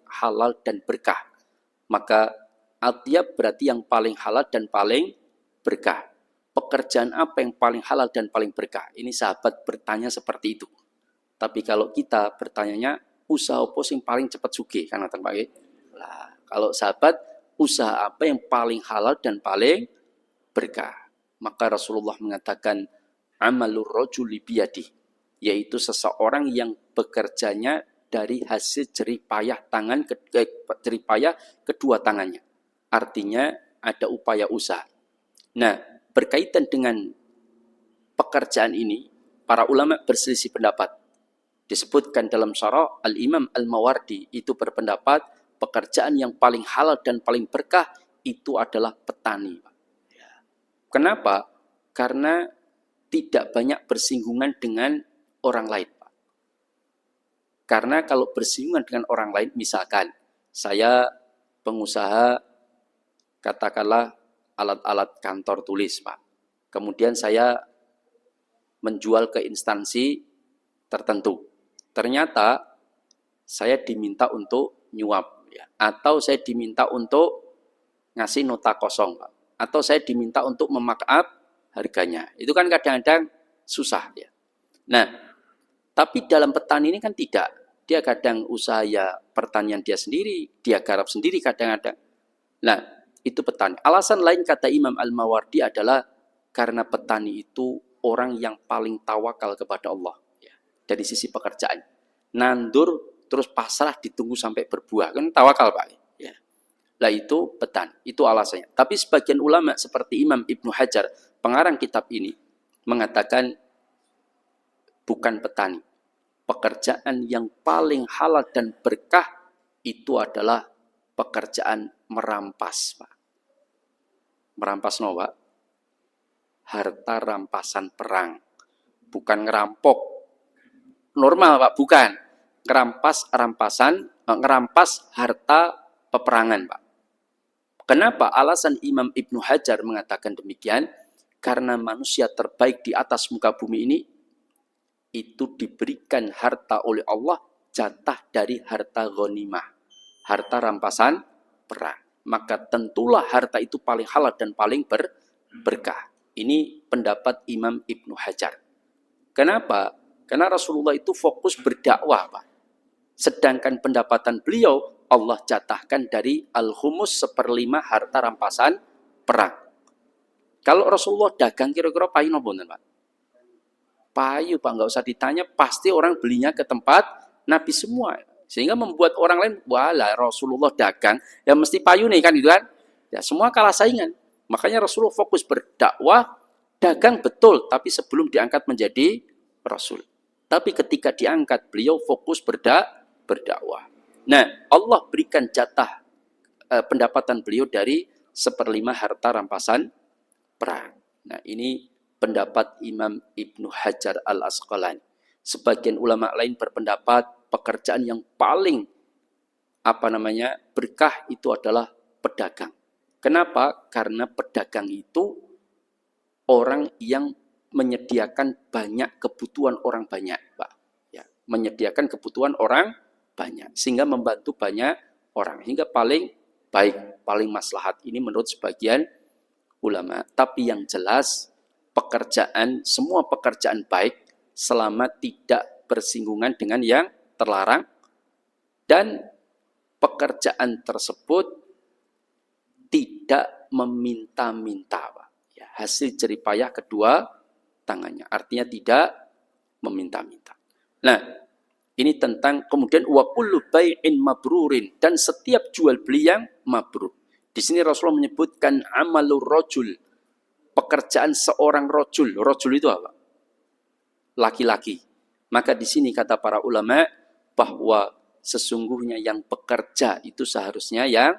halal dan berkah. Maka atyab berarti yang paling halal dan paling berkah. Pekerjaan apa yang paling halal dan paling berkah? Ini sahabat bertanya seperti itu. Tapi kalau kita bertanyanya, usaha apa yang paling cepat sugih? Kan Pak. Nah, kalau sahabat, usaha apa yang paling halal dan paling berkah? Maka Rasulullah mengatakan, amalur rajuli biyadih, yaitu seseorang yang bekerjanya dari hasil jerih payah kedua tangannya. Artinya ada upaya usaha. Nah, berkaitan dengan pekerjaan ini, para ulama berselisih pendapat. Disebutkan dalam syarah, Al-Imam Al-Mawardi itu berpendapat pekerjaan yang paling halal dan paling berkah itu adalah petani. Kenapa? Karena tidak banyak bersinggungan dengan orang lain. Karena kalau bersinggungan dengan orang lain, misalkan saya pengusaha katakanlah alat-alat kantor tulis, Pak. Kemudian saya menjual ke instansi tertentu. Ternyata saya diminta untuk nyuap, ya. Atau saya diminta untuk ngasih nota kosong, Pak. Atau saya diminta untuk memarkup harganya. Itu kan kadang-kadang susah, ya. Nah, tapi dalam petani ini kan tidak. Dia kadang usaha ya pertanian dia sendiri, dia garap sendiri kadang-kadang. Nah, itu petani. Alasan lain kata Imam Al-Mawardi adalah karena petani itu orang yang paling tawakal kepada Allah, ya, dari sisi pekerjaan. Nandur terus pasrah ditunggu sampai berbuah, kan tawakal, Pak. Ya. Lah itu petani, itu alasannya. Tapi sebagian ulama seperti Imam Ibnu Hajar, pengarang kitab ini, mengatakan bukan petani. Pekerjaan yang paling halal dan berkah itu adalah pekerjaan merampas, Pak. Merampas no, Pak? Harta rampasan perang. Bukan ngerampok. Normal, Pak, bukan. Ngerampas harta peperangan, Pak. Kenapa alasan Imam Ibnu Hajar mengatakan demikian? karena manusia terbaik di atas muka bumi ini, itu diberikan harta oleh Allah, jatah dari harta ghanimah, harta rampasan perang. Maka tentulah harta itu paling halal dan paling berkah. Ini pendapat Imam Ibnu Hajar. Kenapa? Karena Rasulullah itu fokus berdakwah, Pak. Sedangkan pendapatan beliau, Allah jatahkan dari al-khumus 1/5 harta rampasan perang. Kalau Rasulullah dagang kira-kira payu napa, Pak? Payu, Pak, nggak usah ditanya, pasti orang belinya ke tempat Nabi semua. Sehingga membuat orang lain, walah Rasulullah dagang, ya mesti payu nih kan, gitu kan? Ya semua kalah saingan. Makanya Rasulullah fokus berdakwah, dagang betul, tapi sebelum diangkat menjadi Rasul. Tapi ketika diangkat, beliau fokus berdakwah. Nah, Allah berikan jatah pendapatan beliau dari 1/5 harta rampasan perang. Nah, ini pendapat Imam Ibnu Hajar Al-Asqalani. Sebagian ulama lain berpendapat pekerjaan yang paling berkah itu adalah pedagang. Kenapa? Karena pedagang itu orang yang menyediakan banyak kebutuhan orang banyak, Pak. Ya, menyediakan kebutuhan orang banyak sehingga membantu banyak orang, hingga paling baik, paling maslahat. Ini menurut sebagian ulama. Tapi yang jelas semua pekerjaan baik selama tidak bersinggungan dengan yang terlarang dan pekerjaan tersebut tidak meminta-minta, Pak. Ya, hasil jeripayah kedua tangannya, artinya tidak meminta-minta. Nah, ini tentang kemudian wa kullu bai'in mabrurin, dan setiap jual beli yang mabrur. Di sini Rasulullah menyebutkan amalur rajul, pekerjaan seorang rajul. Rajul itu apa? Laki-laki. Maka di sini kata para ulama bahwa sesungguhnya yang bekerja itu seharusnya yang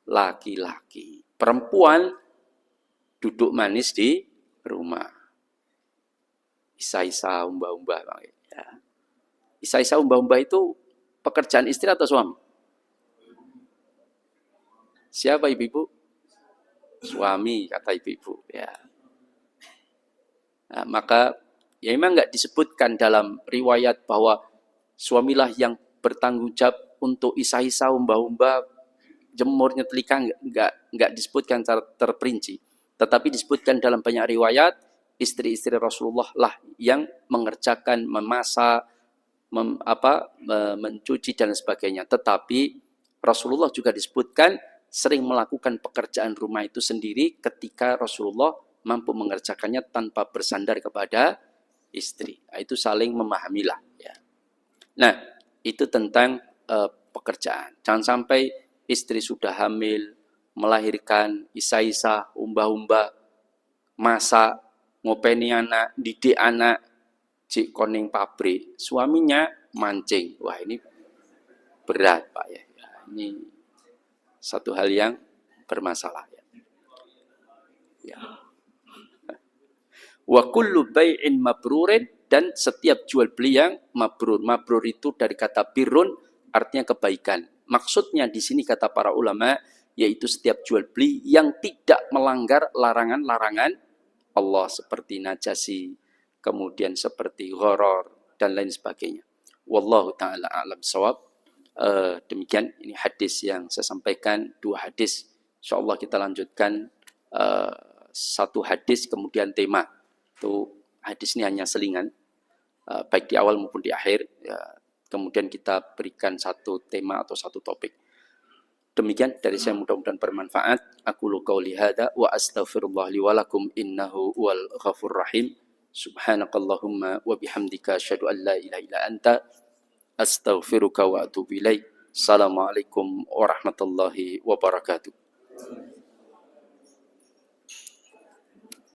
laki-laki. Perempuan duduk manis di rumah. Isa-isa umbah-umbah. Ya. Isa-isa umbah-umbah itu pekerjaan istri atau suami? Siapa ibu-ibu? Suami, kata ibu-ibu. Ya. Nah, maka ya memang nggak disebutkan dalam riwayat bahwa suamilah yang bertanggung jawab untuk isa-isa umbah-umbah, jemur, nyetrika, nggak disebutkan secara terperinci. Tetapi disebutkan dalam banyak riwayat, istri-istri Rasulullah lah yang mengerjakan, memasak, mencuci dan sebagainya. Tetapi Rasulullah juga disebutkan sering melakukan pekerjaan rumah itu sendiri ketika Rasulullah mampu mengerjakannya tanpa bersandar kepada istri. Nah, itu saling memahamilah. Ya. Nah, itu tentang pekerjaan. Jangan sampai istri sudah hamil, melahirkan, isa-isa, umbah-umbah, masak, ngopeni anak, didik anak, cik koning pabrik, suaminya mancing. Wah, ini berat, Pak, ya. Ini satu hal yang bermasalah, ya. Ya. Wa kullu bai'in mabrurin, dan setiap jual beli yang mabrur. Mabrur itu dari kata birrun, artinya kebaikan. Maksudnya di sini kata para ulama, yaitu setiap jual beli yang tidak melanggar larangan-larangan Allah, seperti najasi, kemudian seperti gharar dan lain sebagainya. Wallahu taala a'lam shawab. Demikian ini hadis yang saya sampaikan, 2 hadis. Insyaallah kita lanjutkan 1 hadis kemudian tema. Itu hadis ini hanya selingan, baik di awal maupun di akhir. Ya, kemudian kita berikan 1 tema atau 1 topik. Demikian dari saya, mudah-mudahan bermanfaat. Aku qauli hadza wa astaghfirullah li wa lakum innahu wal ghafurur rahim. Subhanakallahumma wa bihamdika asyhadu an la ilaha illa anta astaghfiruka wa atubu ilaik. Assalamualaikum warahmatullahi wabarakatuh.